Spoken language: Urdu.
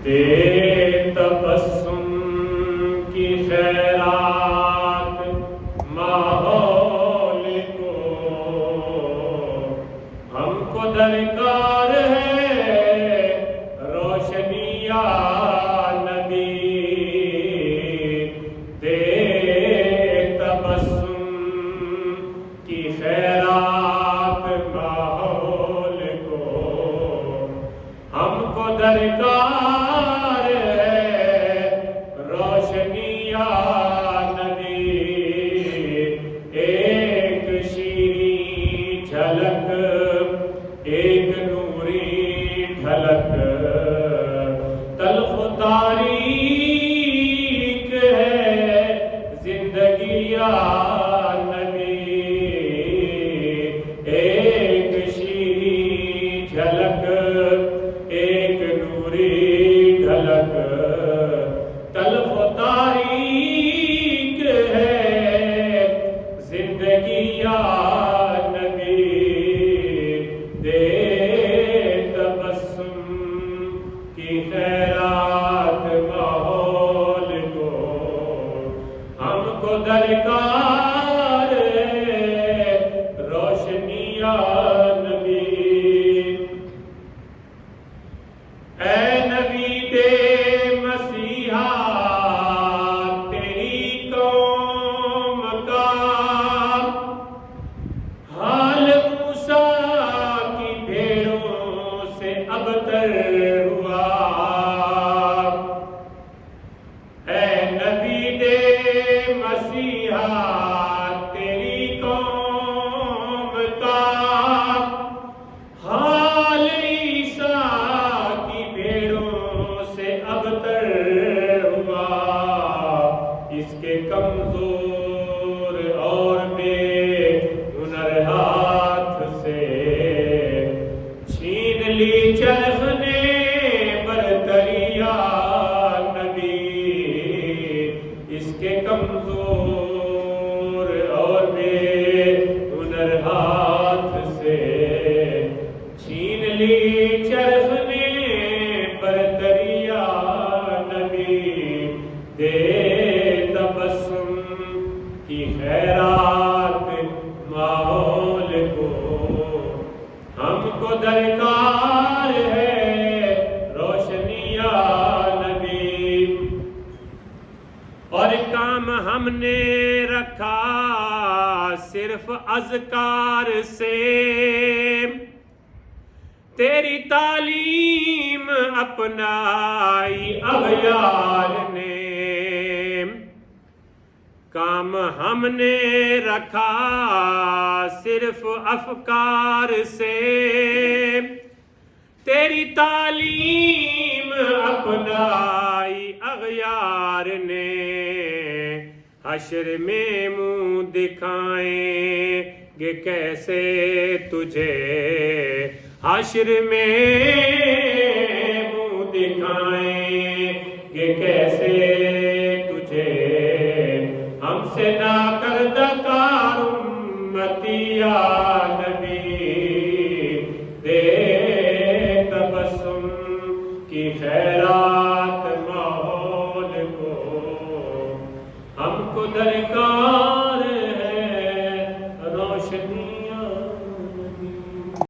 دے تبسم کی خیرات ماحول کو، ہم کو درکار ہے روشنی یا نبی، دے تبسم کی خیرات ماحول کو، ہم کو درکار ایک نوری جھلک، تلخ تاریک ہے زندگی یا نبی، ایک شیریں جھلک، ایک نوری جھلک، تلخ تاریک ہے زندگی یا درکار روشنی یا نبی، اے نبی دے مسیحا تیری قوم کا حال موسیٰ کی بھیڑوں سے ابتر ہوا، اے نبی دے مسیحا تیری قوم کا حال عیسیٰ کی بھیڑوں سے ابتر ہوا، اس کے کمزور اور بے ہنر ہاتھ سے چھین لی چرخ نے برتری یا نبی، اس کے کمزور اور بے ہنر ہاتھ سے چھین لی چرخ نے برتری یا نبی، دے تبسم کی خیرات ماحول کو، ہم کو درکار ہے روشنی یا نبی، اور کام ہم نے رکھا صرف اذکار سے، تیری تعلیم اپنائی اغیار نے، کام ہم نے رکھا صرف افکار سے، تیری تعلیم اپنائی اغیار نے، حشر میں منہ دکھائیں گے کیسے تجھے، حشر میں منہ دکھائیں گے کیسے